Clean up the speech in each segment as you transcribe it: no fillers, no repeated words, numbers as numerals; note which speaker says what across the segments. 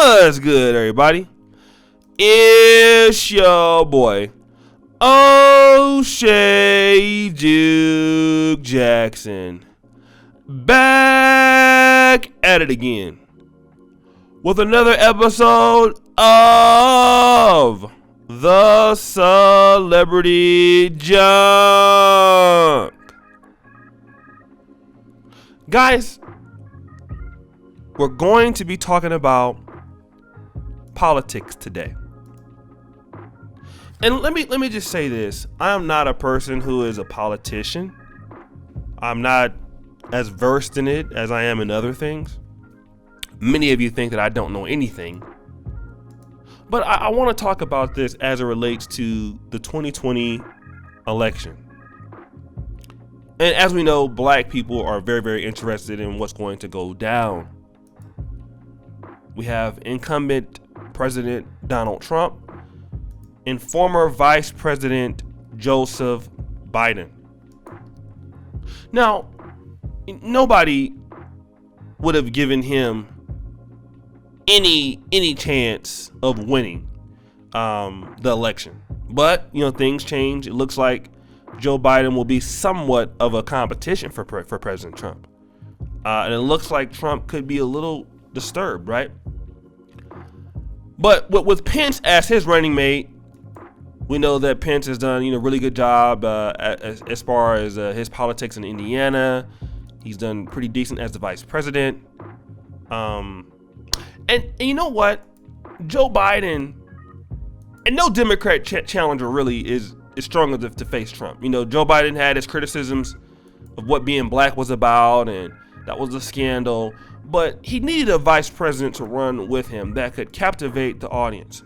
Speaker 1: What's good, everybody? It's your boy, O'Shea Duke Jackson, back at it again with another episode of the Celebrity Junk. Guys, we're going to be talking about politics today. And let me just say this. I am not a person who is a politician. I'm not as versed in it as I am in other things. Many of you think that I don't know anything. But I want to talk about this as it relates to the 2020 election. And as we know, black people are very, very interested in what's going to go down. We have incumbent President Donald Trump and former Vice President Joseph Biden. Now, nobody would have given him any chance of winning the election. But, things change. It looks like Joe Biden will be somewhat of a competition for President Trump. And it looks like Trump could be a little disturbed, right? But with Pence as his running mate, we know that Pence has done, a really good job as far as his politics in Indiana. He's done pretty decent as the vice president. And you know what? Joe Biden, and no Democrat challenger really is strong enough to face Trump. Joe Biden had his criticisms of what being black was about, and that was a scandal. But he needed a vice president to run with him that could captivate the audience.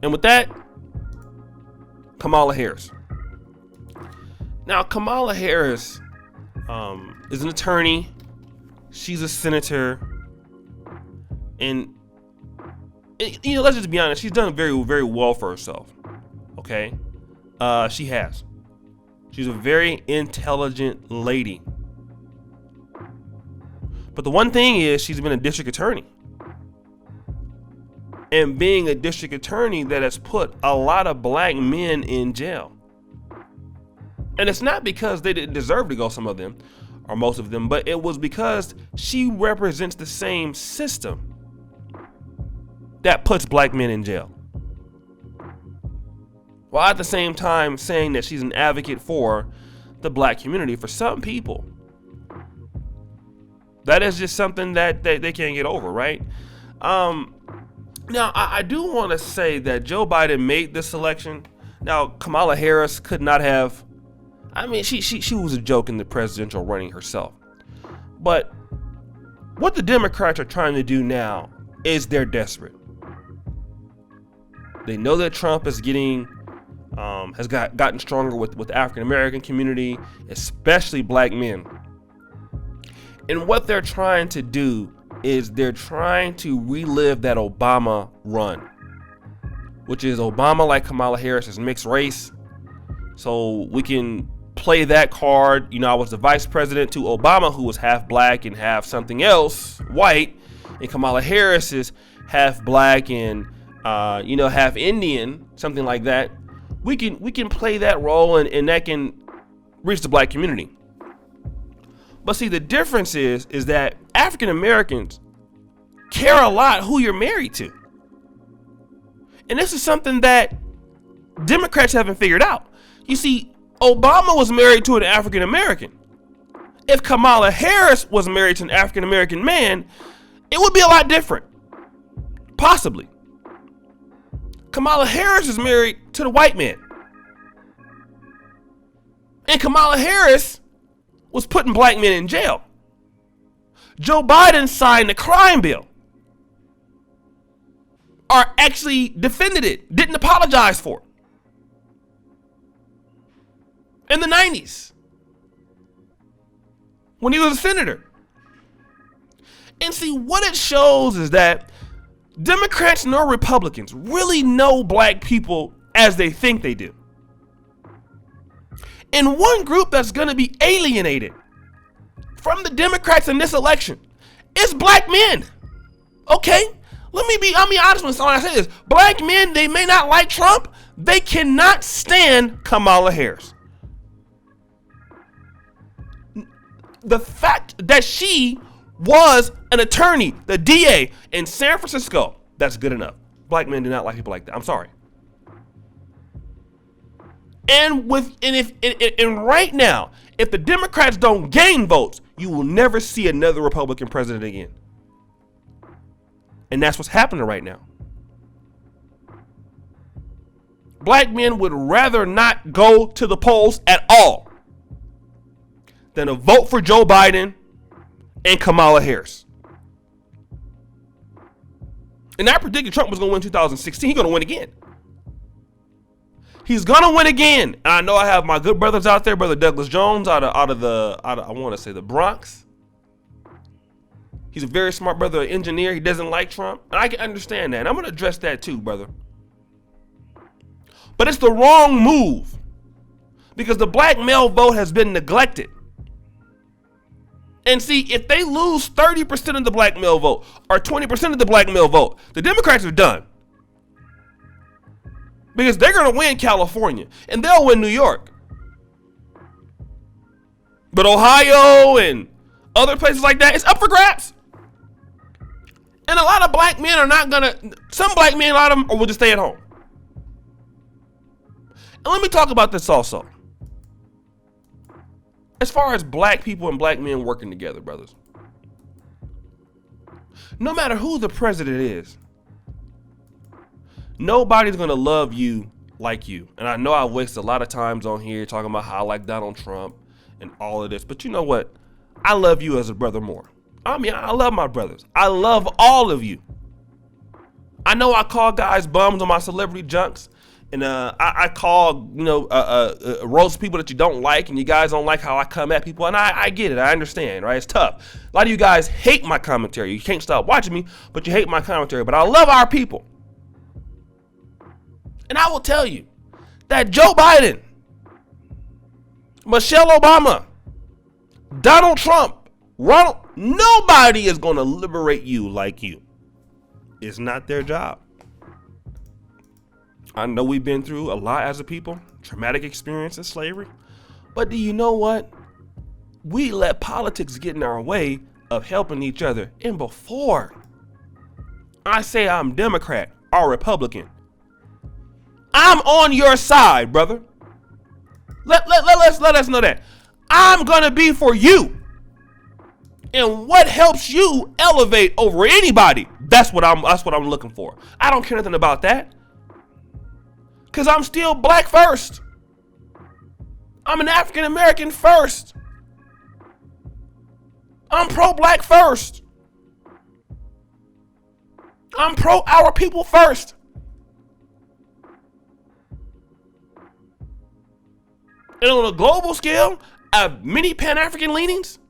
Speaker 1: And with that, Kamala Harris. Now, Kamala Harris is an attorney. She's a senator. And, let's just be honest. She's done very, very well for herself. Okay? She has. She's a very intelligent lady. But the one thing is, she's been a district attorney. And being a district attorney, that has put a lot of black men in jail. And it's not because they didn't deserve to go, some of them, or most of them, but it was because she represents the same system that puts black men in jail. While at the same time saying that she's an advocate for the black community. For some people, that is just something that they can't get over, right? Now, I do want to say that Joe Biden made this election. Now, Kamala Harris could not have. I mean, she was a joke in the presidential running herself. But what the Democrats are trying to do now is they're desperate. They know that Trump is has gotten stronger with the African American community, especially black men. And what they're trying to do is they're trying to relive that Obama run, which is Obama, like Kamala Harris, is mixed race. So we can play that card. I was the vice president to Obama, who was half black and half something else, white, and Kamala Harris is half black and half Indian, something like that. We can play that role and that can reach the black community. But see, the difference is that African Americans care a lot who you're married to. And this is something that Democrats haven't figured out. You see, Obama was married to an African American. If Kamala Harris was married to an African American man, it would be a lot different. Possibly. Kamala Harris is married to the white man. And Kamala Harris was putting black men in jail. Joe Biden signed the crime bill. Or actually defended it, didn't apologize for it. In the 90s, when he was a senator. And see, what it shows is that Democrats nor Republicans really know black people as they think they do. And one group that's going to be alienated from the Democrats in this election is black men.
Speaker 2: Okay, I'll be honest when I say this. Black men, they may not like Trump. They cannot stand Kamala Harris. The fact that she was an attorney, the DA in San Francisco, that's good enough. Black men do not like people like that. I'm sorry. And right now, if the Democrats don't gain votes, you will never see another Republican president again. And that's what's happening right now. Black men would rather not go to the polls at all than to vote for Joe Biden and Kamala Harris. And I predicted Trump was going to win 2016. He's going to win again. He's going to win again. And I know I have my good brothers out there, Brother Douglas Jones out of I want to say the Bronx. He's a very smart brother, an engineer. He doesn't like Trump. And I can understand that. And I'm going to address that too, brother. But it's the wrong move because the black male vote has been neglected. And see, if they lose 30% of the black male vote or 20% of the black male vote, the Democrats are done. Because they're going to win California and they'll win New York. But Ohio and other places like that, it's up for grabs. And a lot of black men are not going to, some black men, a lot of them will just stay at home. And let me talk about this also. As far as black people and black men working together, brothers. No matter who the president is, nobody's going to love you like you. And I know I waste a lot of times on here talking about how I like Donald Trump and all of this. But you know what? I love you as a brother more. I mean, I love my brothers. I love all of you. I know I call guys bums on my celebrity junks. And I call, roast people that you don't like, and you guys don't like how I come at people. And I get it. I understand, right? It's tough. A lot of you guys hate my commentary. You can't stop watching me, but you hate my commentary. But I love our people. And I will tell you that Joe Biden, Michelle Obama, Donald Trump, nobody is going to liberate you like you. It's not their job. I know we've been through a lot as a people, traumatic experiences, slavery. But do you know what? We let politics get in our way of helping each other. And before I say I'm Democrat or Republican, I'm on your side, brother. Let us know that. I'm going to be for you. And what helps you elevate over anybody, that's what I'm looking for. I don't care nothing about that. Because I'm still black first. I'm an African American first. I'm pro-black first. I'm pro our people first. And on a global scale, I have many Pan-African leanings.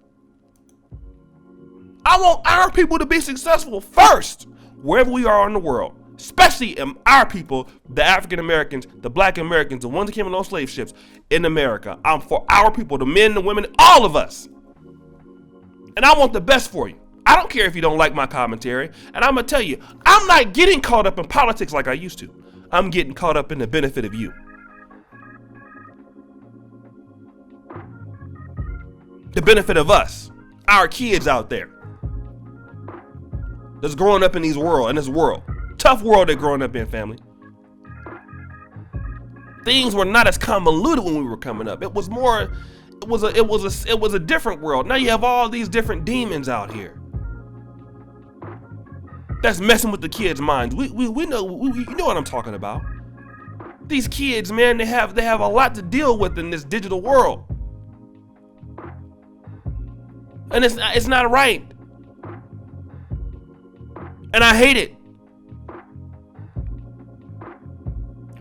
Speaker 2: I want our people to be successful first, wherever we are in the world. Especially in our people, the African Americans, the black Americans, the ones that came on those slave ships in America. I'm for our people, the men, the women, all of us. And I want the best for you. I don't care if you don't like my commentary. And I'm going to tell you, I'm not getting caught up in politics like I used to. I'm getting caught up in the benefit of you. The benefit of us, our kids out there that's growing up in this world. Tough world they're growing up in, family. Things were not as convoluted when we were coming up. It was a different world. Now you have all these different demons out here that's messing with the kids' minds. We know you know what I'm talking about. These kids, man, they have a lot to deal with in this digital world, and it's not right, and I hate it.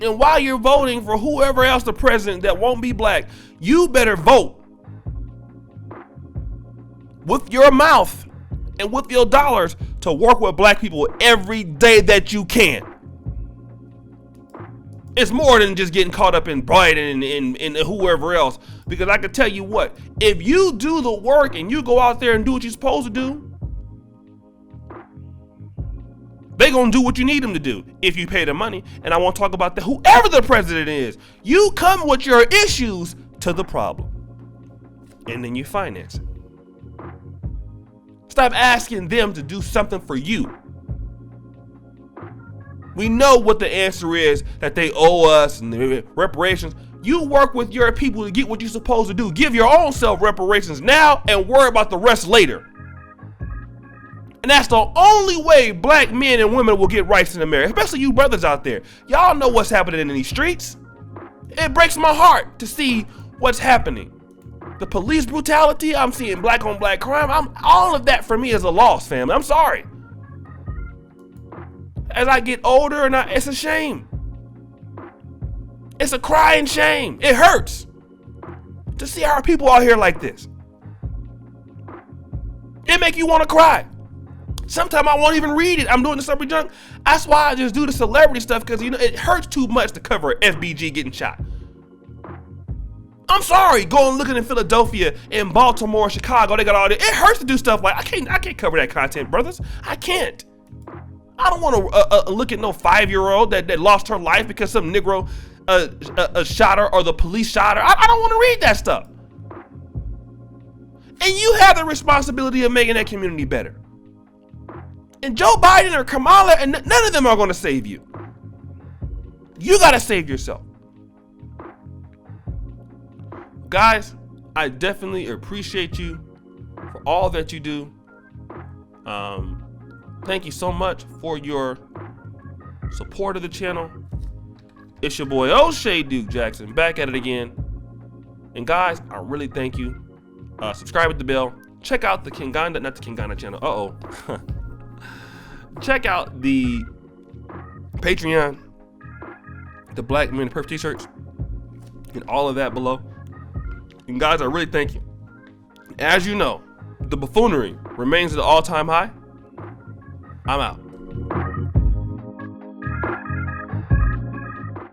Speaker 2: And while you're voting for whoever else the president that won't be black, you better vote with your mouth and with your dollars to work with black people every day that you can. It's more than just getting caught up in Biden and whoever else. Because I can tell you what, if you do the work and you go out there and do what you're supposed to do,
Speaker 1: They gonna do what you need them to do if you pay the money. And I won't talk about that. Whoever the president is, you come with your issues to the problem, and then you finance it. Stop asking them to do something for you. We know what the answer is, that they owe us and the reparations. You work with your people to get what you're supposed to do. Give your own self reparations now and worry about the rest later. And that's the only way black men and women will get rights in America, especially you brothers out there. Y'all know what's happening in these streets. It breaks my heart to see what's happening. The police brutality, I'm seeing black on black crime. All of that for me is a loss, family. I'm sorry. As I get older, it's a shame. It's a crying shame. It hurts to see our people out here like this. It make you want to cry. Sometimes I won't even read it. I'm doing the celebrity junk. That's why I just do the celebrity stuff, because it hurts too much to cover FBG getting shot. I'm sorry, going looking in Philadelphia, in Baltimore, Chicago, they got all this. It hurts to do stuff like I can't cover that content, brothers. I can't. I don't want to look at no 5-year-old that lost her life because some Negro shot her, or the police shot her. I don't want to read that stuff. And you have the responsibility of making that community better. And Joe Biden or Kamala, and none of them are going to save you. You got to save yourself. Guys, I definitely appreciate you for all that you do. Thank you so much for your support of the channel. It's your boy O'Shea Duke Jackson, back at it again. And guys, I really thank you. Subscribe with the bell. Check out the Kingana, not the Kingana channel. Check out the Patreon, the Black Men Perf t-shirts, and all of that below. And guys, I really thank you. As you know, the buffoonery remains at an all-time high. I'm out.